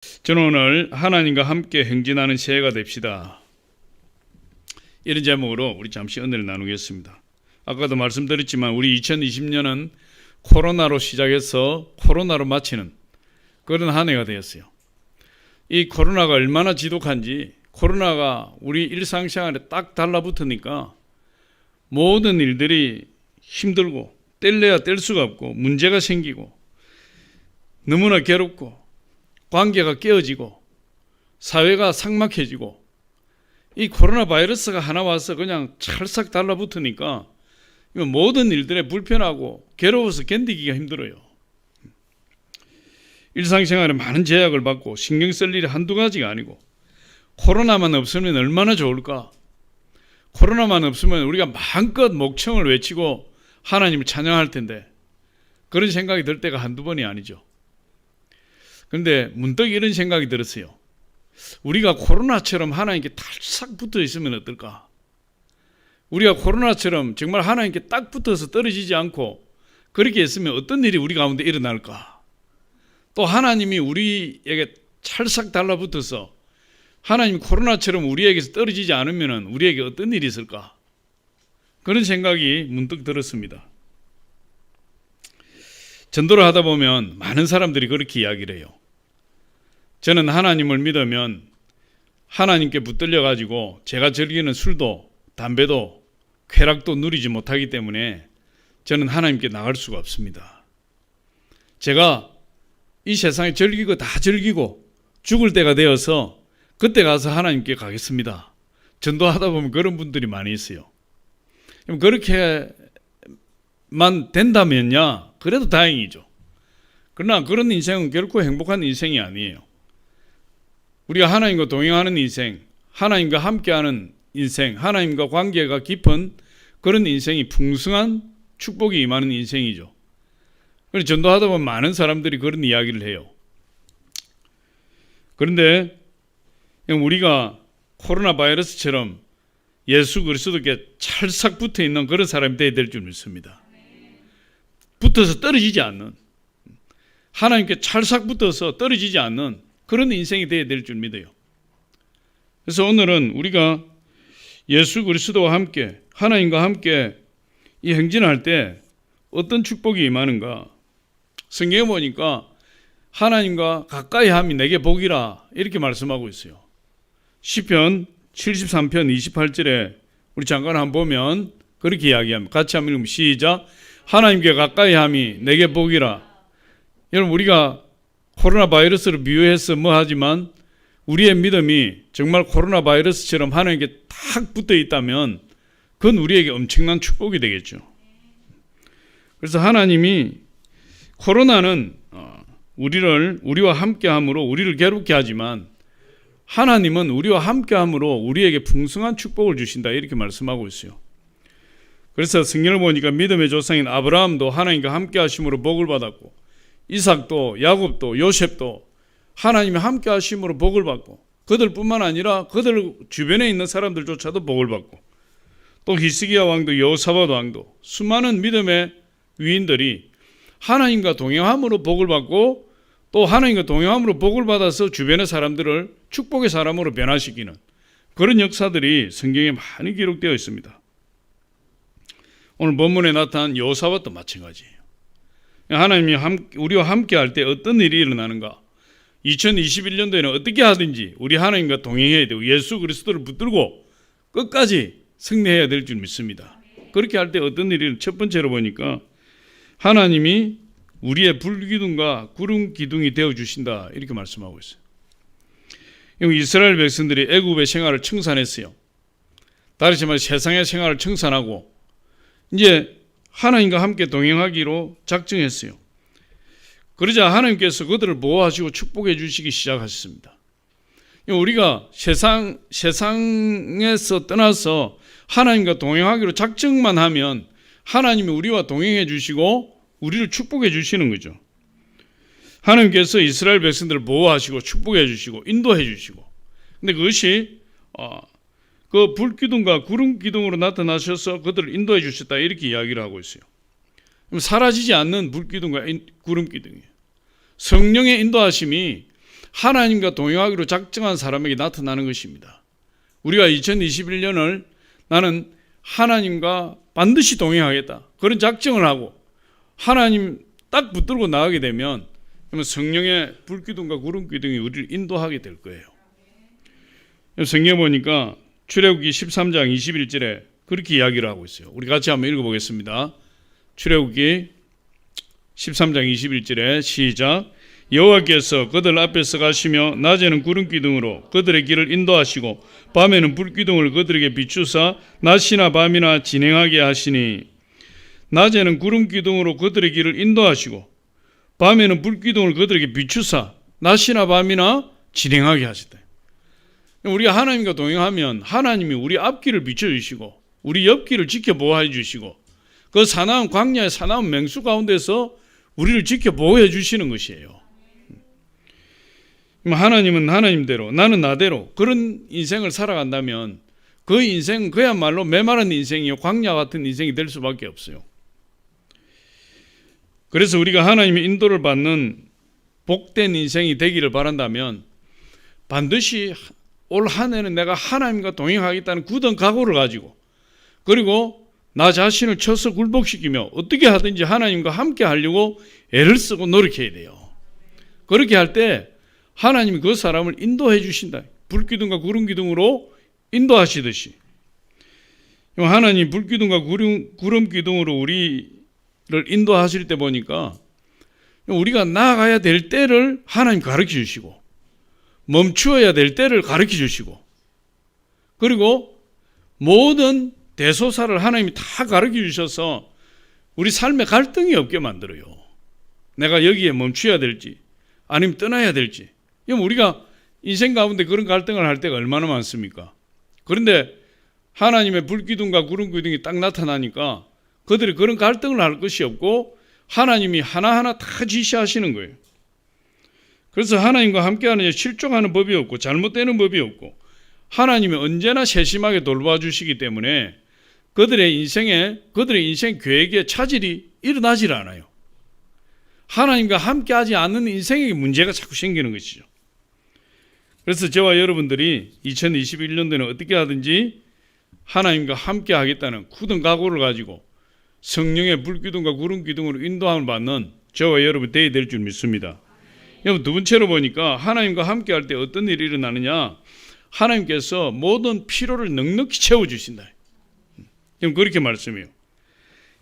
저는 오늘 하나님과 함께 행진하는 새해가 됩시다, 이런 제목으로 우리 잠시 은혜를 나누겠습니다. 아까도 말씀드렸지만 우리 2020년은 코로나로 시작해서 코로나로 마치는 그런 한 해가 되었어요. 이 코로나가 얼마나 지독한지, 코로나가 우리 일상생활에 딱 달라붙으니까 모든 일들이 힘들고 뗄래야 뗄 수가 없고 문제가 생기고 너무나 괴롭고 관계가 깨어지고 사회가 삭막해지고, 이 코로나 바이러스가 하나 와서 그냥 찰싹 달라붙으니까 모든 일들에 불편하고 괴로워서 견디기가 힘들어요. 일상생활에 많은 제약을 받고 신경 쓸 일이 한두 가지가 아니고, 코로나만 없으면 얼마나 좋을까? 코로나만 없으면 우리가 마음껏 목청을 외치고 하나님을 찬양할 텐데, 그런 생각이 들 때가 한두 번이 아니죠. 그런데 문득 이런 생각이 들었어요. 우리가 코로나처럼 하나님께 탈싹 붙어 있으면 어떨까? 우리가 코로나처럼 정말 하나님께 딱 붙어서 떨어지지 않고 그렇게 있으면 어떤 일이 우리 가운데 일어날까? 또 하나님이 우리에게 찰싹 달라붙어서 하나님 코로나처럼 우리에게서 떨어지지 않으면 우리에게 어떤 일이 있을까? 그런 생각이 문득 들었습니다. 전도를 하다 보면 많은 사람들이 그렇게 이야기를 해요. 저는 하나님을 믿으면 하나님께 붙들려 가지고 제가 즐기는 술도 담배도 쾌락도 누리지 못하기 때문에 저는 하나님께 나갈 수가 없습니다. 제가 이 세상에 즐기고 다 즐기고 죽을 때가 되어서 그때 가서 하나님께 가겠습니다. 전도하다 보면 그런 분들이 많이 있어요. 그렇게만 된다면야 그래도 다행이죠. 그러나 그런 인생은 결코 행복한 인생이 아니에요. 우리가 하나님과 동행하는 인생, 하나님과 함께하는 인생, 하나님과 관계가 깊은 그런 인생이 풍성한 축복이 임하는 인생이죠. 그래서 전도하다 보면 많은 사람들이 그런 이야기를 해요. 그런데 우리가 코로나 바이러스처럼 예수 그리스도께 찰싹 붙어 있는 그런 사람이 되어야 될 줄 믿습니다. 붙어서 떨어지지 않는, 하나님께 찰싹 붙어서 떨어지지 않는 그런 인생이 되어야 될 줄 믿어요. 그래서 오늘은 우리가 예수 그리스도와 함께, 하나님과 함께 이 행진할 때 어떤 축복이 임하는가? 성경에 보니까 하나님과 가까이 함이 내게 복이라, 이렇게 말씀하고 있어요. 시편 73편 28절에 우리 잠깐 한번 보면 그렇게 이야기합니다. 같이 한번 읽으면 시작. 하나님께 가까이 함이 내게 복이라. 여러분, 우리가 코로나 바이러스를 비유해서 뭐 하지만 우리의 믿음이 정말 코로나 바이러스처럼 하나님께 딱 붙어 있다면 그건 우리에게 엄청난 축복이 되겠죠. 그래서 하나님이 코로나는 우리와 함께함으로 우리를 괴롭게 하지만 하나님은 우리와 함께함으로 우리에게 풍성한 축복을 주신다, 이렇게 말씀하고 있어요. 그래서 성경을 보니까 믿음의 조상인 아브라함도 하나님과 함께 하심으로 복을 받았고, 이삭도 야곱도 요셉도 하나님이 함께 하심으로 복을 받고, 그들뿐만 아니라 그들 주변에 있는 사람들조차도 복을 받고, 또 히스기야 왕도 여호사밧 왕도 수많은 믿음의 위인들이 하나님과 동행함으로 복을 받고, 또 하나님과 동행함으로 복을 받아서 주변의 사람들을 축복의 사람으로 변화시키는 그런 역사들이 성경에 많이 기록되어 있습니다. 오늘 본문에 나타난 여호사밧도 마찬가지예요. 하나님이 우리와 함께 할 때 어떤 일이 일어나는가? 2021년도에는 어떻게 하든지 우리 하나님과 동행해야 되고 예수 그리스도를 붙들고 끝까지 승리해야 될 줄 믿습니다. 그렇게 할 때 어떤 일이, 첫 번째로 보니까 하나님이 우리의 불기둥과 구름 기둥이 되어주신다, 이렇게 말씀하고 있어요. 이스라엘 백성들이 애굽의 생활을 청산했어요. 다시 말해 세상의 생활을 청산하고 이제 하나님과 함께 동행하기로 작정했어요. 그러자 하나님께서 그들을 보호하시고 축복해 주시기 시작하셨습니다. 우리가 세상에서 떠나서 하나님과 동행하기로 작정만 하면 하나님이 우리와 동행해 주시고 우리를 축복해 주시는 거죠. 하나님께서 이스라엘 백성들을 보호하시고 축복해 주시고 인도해 주시고, 근데 그것이 그 불기둥과 구름 기둥으로 나타나셔서 그들을 인도해 주셨다, 이렇게 이야기를 하고 있어요. 사라지지 않는 불기둥과 구름 기둥이에요. 성령의 인도하심이 하나님과 동행하기로 작정한 사람에게 나타나는 것입니다. 우리가 2021년을 나는 하나님과 반드시 동행하겠다, 그런 작정을 하고 하나님 딱 붙들고 나가게 되면 성령의 불기둥과 구름기둥이 우리를 인도하게 될 거예요. 성경 보니까 출애굽기 13장 21절에 그렇게 이야기를 하고 있어요. 우리 같이 한번 읽어보겠습니다. 출애굽기 13장 21절에 시작. 여호와께서 그들 앞에서 가시며 낮에는 구름기둥으로 그들의 길을 인도하시고 밤에는 불기둥을 그들에게 비추사 낮이나 밤이나 진행하게 하시니, 낮에는 구름기둥으로 그들의 길을 인도하시고 밤에는 불기둥을 그들에게 비추사 낮이나 밤이나 진행하게 하시다. 우리가 하나님과 동행하면 하나님이 우리 앞길을 비춰주시고 우리 옆길을 지켜보호해 주시고 그 사나운 광야의 사나운 맹수 가운데서 우리를 지켜보호해 주시는 것이에요. 하나님은 하나님대로 나는 나대로 그런 인생을 살아간다면 그 인생은 그야말로 메마른 인생이요, 광야 같은 인생이 될 수밖에 없어요. 그래서 우리가 하나님의 인도를 받는 복된 인생이 되기를 바란다면 반드시 올 한 해는 내가 하나님과 동행하겠다는 굳은 각오를 가지고, 그리고 나 자신을 쳐서 굴복시키며 어떻게 하든지 하나님과 함께 하려고 애를 쓰고 노력해야 돼요. 그렇게 할 때 하나님이 그 사람을 인도해 주신다. 불기둥과 구름기둥으로 인도하시듯이. 하나님 불기둥과 구름기둥으로 우리를 인도하실 때 보니까 우리가 나아가야 될 때를 하나님 가르쳐 주시고 멈추어야 될 때를 가르쳐 주시고, 그리고 모든 대소사를 하나님이 다 가르쳐 주셔서 우리 삶에 갈등이 없게 만들어요. 내가 여기에 멈춰야 될지 아니면 떠나야 될지. 우리가 인생 가운데 그런 갈등을 할 때가 얼마나 많습니까? 그런데 하나님의 불기둥과 구름기둥이 딱 나타나니까 그들이 그런 갈등을 할 것이 없고 하나님이 하나하나 다 지시하시는 거예요. 그래서 하나님과 함께하는 데 실족하는 법이 없고 잘못되는 법이 없고 하나님이 언제나 세심하게 돌봐주시기 때문에 그들의 인생 계획에 차질이 일어나질 않아요. 하나님과 함께하지 않는 인생에게 문제가 자꾸 생기는 것이죠. 그래서 저와 여러분들이 2021년도에는 어떻게 하든지 하나님과 함께 하겠다는 굳은 각오를 가지고 성령의 불기둥과 구름기둥으로 인도함을 받는 저와 여러분 되어야 될 줄 믿습니다. 여러분, 두 번째로 보니까 하나님과 함께 할 때 어떤 일이 일어나느냐, 하나님께서 모든 필요를 넉넉히 채워주신다. 그렇게 말씀해요.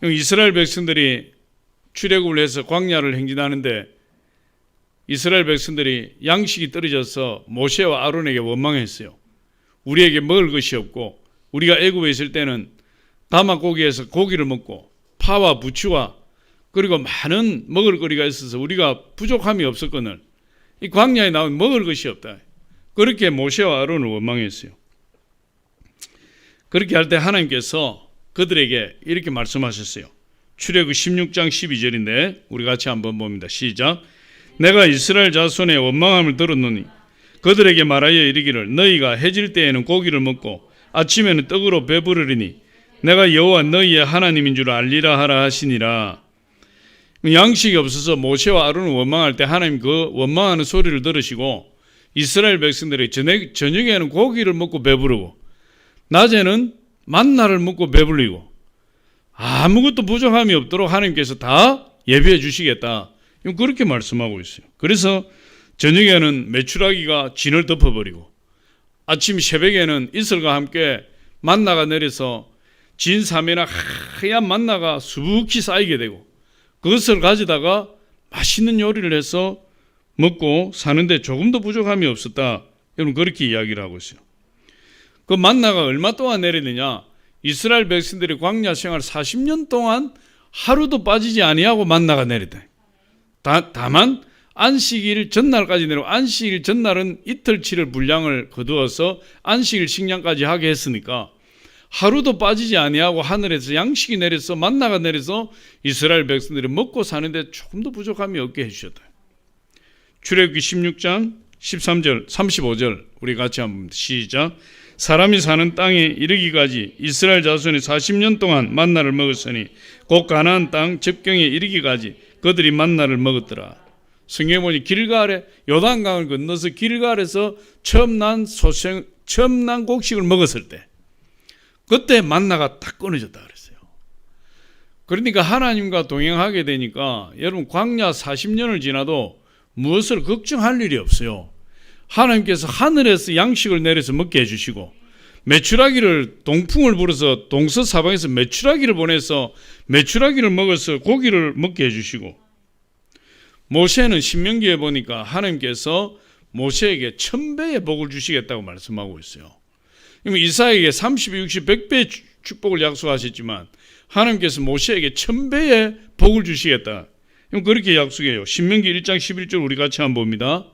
이스라엘 백성들이 출애굽을 해서 광야를 행진하는데 이스라엘 백성들이 양식이 떨어져서 모세와 아론에게 원망했어요. 우리에게 먹을 것이 없고 우리가 애굽에 있을 때는 다막고기에서 고기를 먹고 파와 부추와 그리고 많은 먹을 거리가 있어서 우리가 부족함이 없었거늘 이 광야에 나온 먹을 것이 없다. 그렇게 모세와 아론을 원망했어요. 그렇게 할 때 하나님께서 그들에게 이렇게 말씀하셨어요. 출애굽 16장 12절인데 우리 같이 한번 봅니다. 시작. 내가 이스라엘 자손의 원망함을 들었노니 그들에게 말하여 이르기를 너희가 해질 때에는 고기를 먹고 아침에는 떡으로 배부르리니 내가 여호와 너희의 하나님인 줄 알리라 하라 하시니라. 양식이 없어서 모세와 아론을 원망할 때 하나님 그 원망하는 소리를 들으시고 이스라엘 백성들이 저녁에는 고기를 먹고 배부르고 낮에는 만나를 먹고 배불리고 아무것도 부족함이 없도록 하나님께서 다 예비해 주시겠다. 그렇게 말씀하고 있어요. 그래서 저녁에는 메추라기가 진을 덮어버리고 아침 새벽에는 이슬과 함께 만나가 내려서 진 사면에 하얀 만나가 수북히 쌓이게 되고 그것을 가져다가 맛있는 요리를 해서 먹고 사는데 조금도 부족함이 없었다. 여러분 그렇게 이야기를 하고 있어요. 그 만나가 얼마 동안 내리느냐? 이스라엘 백성들이 광야 생활 40년 동안 하루도 빠지지 아니하고 만나가 내리다. 다만 안식일 전날까지 내리고 안식일 전날은 이틀치를 분량을 거두어서 안식일 식량까지 하게 했으니까 하루도 빠지지 아니하고 하늘에서 양식이 내려서 만나가 내려서 이스라엘 백성들이 먹고 사는데 조금도 부족함이 없게 해주셨다. 출애굽기 16장 13절 35절 우리 같이 한번 시작. 사람이 사는 땅에 이르기까지 이스라엘 자손이 40년 동안 만나를 먹었으니 곧 가나안 땅 접경에 이르기까지 그들이 만나를 먹었더라. 성경에 보니 길갈에 요단강을 건너서 길갈에서 처음 난 곡식을 먹었을 때 그때 만나가 딱 끊어졌다 그랬어요. 그러니까 하나님과 동행하게 되니까 여러분 광야 40년을 지나도 무엇을 걱정할 일이 없어요. 하나님께서 하늘에서 양식을 내려서 먹게 해주시고 메추라기를 동풍을 불어서 동서사방에서 메추라기를 보내서 메추라기를 먹어서 고기를 먹게 해주시고 모세는 신명기에 보니까 하나님께서 모세에게 1000배의 복을 주시겠다고 말씀하고 있어요. 이사야에게 30, 60, 100배의 축복을 약속하셨지만 하나님께서 모세에게 1000배의 복을 주시겠다. 그렇게 약속해요. 신명기 1장 11절 우리 같이 한번 봅니다.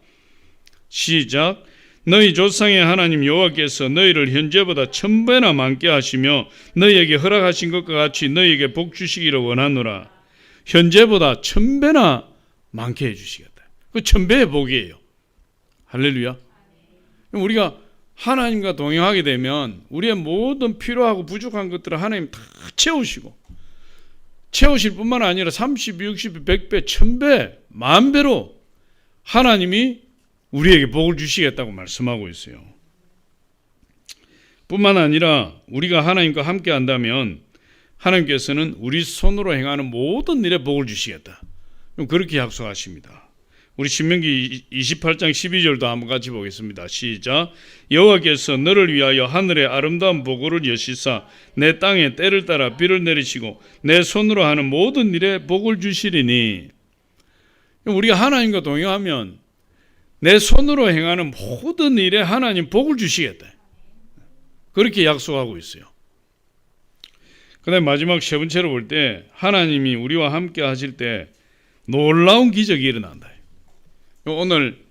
시작. 너희 조상의 하나님 여호와께서 너희를 현재보다 1000배나 많게 하시며 너희에게 허락하신 것과 같이 너희에게 복 주시기를 원하노라. 현재보다 1000배나 많게 해주시겠다. 그 1000배의 복이에요. 할렐루야. 우리가 하나님과 동행하게 되면 우리의 모든 필요하고 부족한 것들을 하나님 다 채우시고 채우실 뿐만 아니라 30, 60, 100배, 1000배, 만배로 하나님이 우리에게 복을 주시겠다고 말씀하고 있어요. 뿐만 아니라 우리가 하나님과 함께 한다면 하나님께서는 우리 손으로 행하는 모든 일에 복을 주시겠다. 그렇게 약속하십니다. 우리 신명기 28장 12절도 한번 같이 보겠습니다. 시작. 여호와께서 너를 위하여 하늘의 아름다운 보고를 여시사 내 땅에 때를 따라 비를 내리시고 내 손으로 하는 모든 일에 복을 주시리니. 우리가 하나님과 동행하면 내 손으로 행하는 모든 일에 하나님 복을 주시겠다. 그렇게 약속하고 있어요. 그 다음에 마지막 세 번째로 볼 때 하나님이 우리와 함께 하실 때 놀라운 기적이 일어난다. 오늘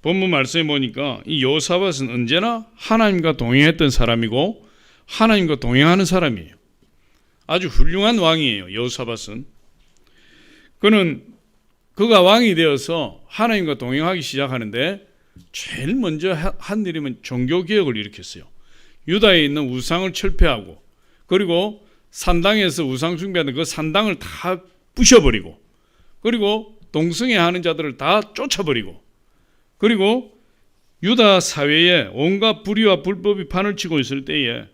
본문 말씀에 보니까 이 여호사밧은 언제나 하나님과 동행했던 사람이고 하나님과 동행하는 사람이에요. 아주 훌륭한 왕이에요. 여호사밧은. 그가 왕이 되어서 하나님과 동행하기 시작하는데 제일 먼저 한 일이면 종교개혁을 일으켰어요. 유다에 있는 우상을 철폐하고 그리고 산당에서 우상 숭배하는 그 산당을 다 부셔버리고 그리고 동성애 하는 자들을 다 쫓아버리고 그리고 유다 사회에 온갖 불의와 불법이 판을 치고 있을 때에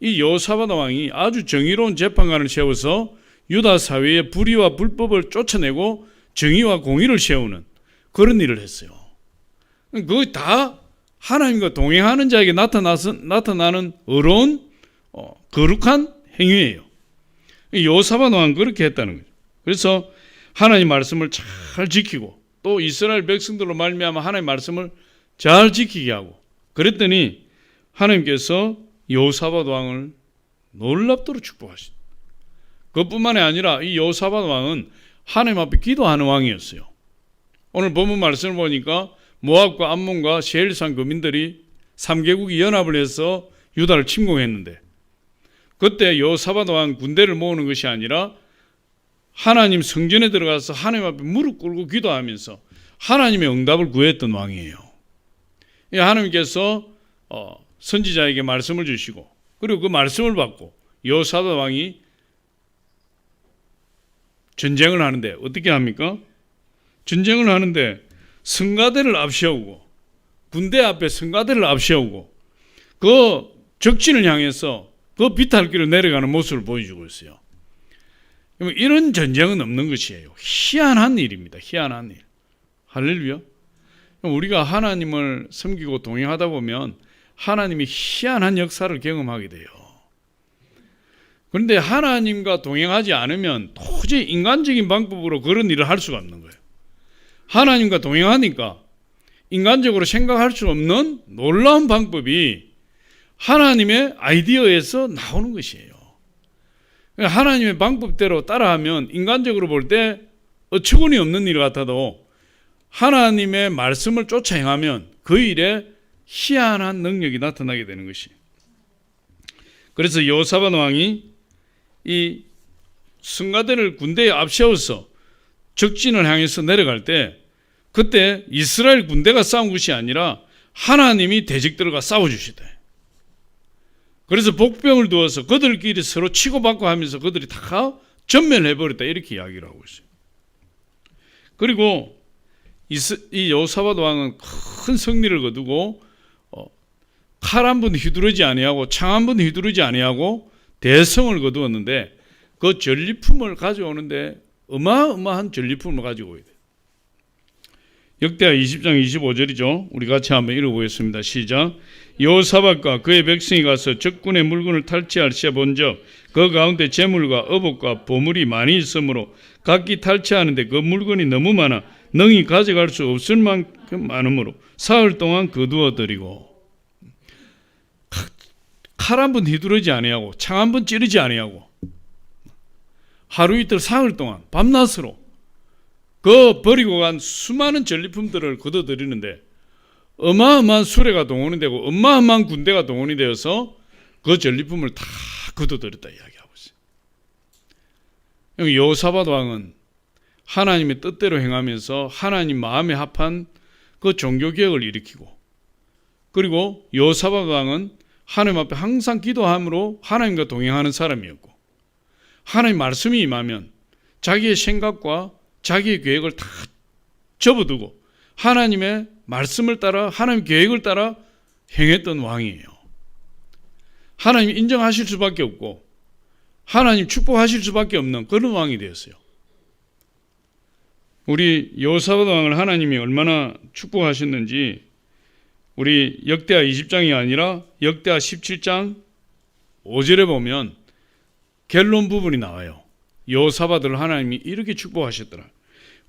이 여호사밧 왕이 아주 정의로운 재판관을 세워서 유다 사회의 불의와 불법을 쫓아내고 정의와 공의를 세우는 그런 일을 했어요. 그거 다 하나님과 동행하는 자에게 나타나는 어려운 거룩한 행위예요. 여호사밧 왕은 그렇게 했다는 거죠. 그래서 하나님 말씀을 잘 지키고 또 이스라엘 백성들로 말미암아 하나님 말씀을 잘 지키게 하고 그랬더니 하나님께서 여호사밧 왕을 놀랍도록 축복하십니다. 그것뿐만이 아니라 이 여호사밧 왕은 하나님 앞에 기도하는 왕이었어요. 오늘 본문 말씀을 보니까 모압과 암몬과 세일산 거민들이 3개국이 연합을 해서 유다를 침공했는데 그때 여호사밧 왕 군대를 모으는 것이 아니라 하나님 성전에 들어가서 하나님 앞에 무릎 꿇고 기도하면서 하나님의 응답을 구했던 왕이에요. 하나님께서 선지자에게 말씀을 주시고 그리고 그 말씀을 받고 여호사밧 왕이 전쟁을 하는데 어떻게 합니까? 전쟁을 하는데 성가대를 앞세우고 군대 앞에 성가대를 앞세우고 그 적진을 향해서 그 비탈길을 내려가는 모습을 보여주고 있어요. 이런 전쟁은 없는 것이에요. 희한한 일입니다. 희한한 일. 할렐루야. 우리가 하나님을 섬기고 동행하다 보면 하나님이 희한한 역사를 경험하게 돼요. 그런데 하나님과 동행하지 않으면 도저히 인간적인 방법으로 그런 일을 할 수가 없는 거예요. 하나님과 동행하니까 인간적으로 생각할 수 없는 놀라운 방법이 하나님의 아이디어에서 나오는 것이에요. 하나님의 방법대로 따라하면 인간적으로 볼 때 어처구니 없는 일 같아도 하나님의 말씀을 쫓아 행하면 그 일에 희한한 능력이 나타나게 되는 것이에요. 그래서 여호사밧 왕이 이 성가대를 군대에 앞세워서 적진을 향해서 내려갈 때 그때 이스라엘 군대가 싸운 것이 아니라 하나님이 대적들과 싸워주시대. 그래서 복병을 두어서 그들끼리 서로 치고받고 하면서 그들이 다 전멸해버렸다 이렇게 이야기를 하고 있어요. 그리고 이 여호사밧 왕은 큰 승리를 거두고 칼 한 번 휘두르지 아니하고 창 한 번 휘두르지 아니하고 대성을 거두었는데 그 전리품을 가져오는데 어마어마한 전리품을 가지고 오야 돼. 역대하 20장 25절이죠. 우리 같이 한번 읽어보겠습니다. 시작. 여호사밧과 그의 백성이 가서 적군의 물건을 탈취할시에 본적 그 가운데 재물과 어복과 보물이 많이 있으므로 각기 탈취하는데 그 물건이 너무 많아 능히 가져갈 수 없을 만큼 많으므로 사흘 동안 거두어 드리고 칼 한 번 휘두르지 아니하고 창 한 번 찌르지 아니하고 하루 이틀 사흘 동안 밤낮으로 그 버리고 간 수많은 전리품들을 거둬들이는데 어마어마한 수레가 동원이 되고 어마어마한 군대가 동원이 되어서 그 전리품을 다 거둬들였다 이야기하고 있어요. 여호사밧 왕은 하나님의 뜻대로 행하면서 하나님 마음에 합한 그 종교개혁을 일으키고 그리고 여호사밧 왕은 하나님 앞에 항상 기도함으로 하나님과 동행하는 사람이었고 하나님 말씀이 임하면 자기의 생각과 자기의 계획을 다 접어두고 하나님의 말씀을 따라 하나님 계획을 따라 행했던 왕이에요. 하나님 인정하실 수밖에 없고 하나님 축복하실 수밖에 없는 그런 왕이 되었어요. 우리 여호사밧 왕을 하나님이 얼마나 축복하셨는지 우리 역대하 20장이 아니라 역대하 17장 5절에 보면 결론 부분이 나와요. 여호사밧을 하나님이 이렇게 축복하셨더라.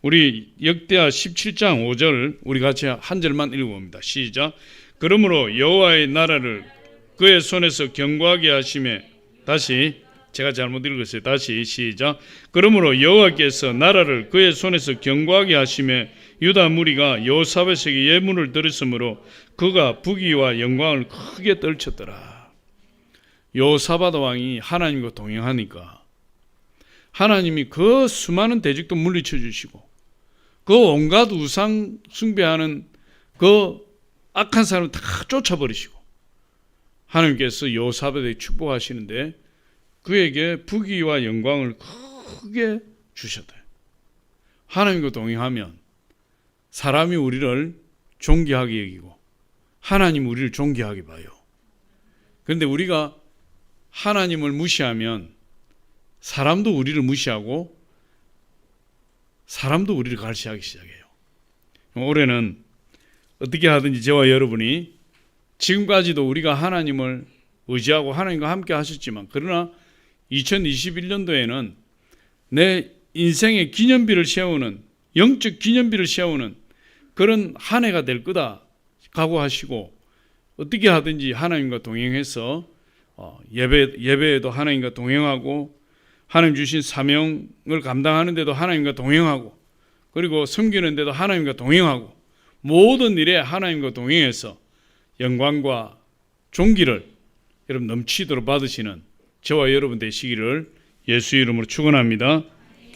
우리 역대하 17장 5절 우리 같이 한 절만 읽어봅니다. 시작. 그러므로 여호와의 나라를 그의 손에서 견고하게 하심에 다시 제가 잘못 읽었어요. 다시 시작. 그러므로 여호와께서 나라를 그의 손에서 견고하게 하심에 유다 무리가 여호사밧에게 예물을 드렸으므로 그가 부귀와 영광을 크게 떨쳤더라. 여호사밧 왕이 하나님과 동행하니까 하나님이 그 수많은 대적도 물리쳐 주시고 그 온갖 우상 숭배하는 그 악한 사람을 다 쫓아버리시고 하나님께서 여호사밧에게 축복하시는데 그에게 부귀와 영광을 크게 주셨다. 하나님과 동행하면 사람이 우리를 존귀하게 여기고 하나님 우리를 존귀하게 봐요. 그런데 우리가 하나님을 무시하면 사람도 우리를 무시하고 사람도 우리를 갈시하기 시작해요. 올해는 어떻게 하든지 저와 여러분이 지금까지도 우리가 하나님을 의지하고 하나님과 함께 하셨지만 그러나 2021년도에는 내 인생의 기념비를 세우는 영적 기념비를 세우는 그런 한 해가 될 거다 각오하시고 어떻게 하든지 하나님과 동행해서 예배에도 하나님과 동행하고 하나님 주신 사명을 감당하는 데도 하나님과 동행하고 그리고 섬기는 데도 하나님과 동행하고 모든 일에 하나님과 동행해서 영광과 존귀를 여러분 넘치도록 받으시는 저와 여러분 되시기를 예수 이름으로 축원합니다.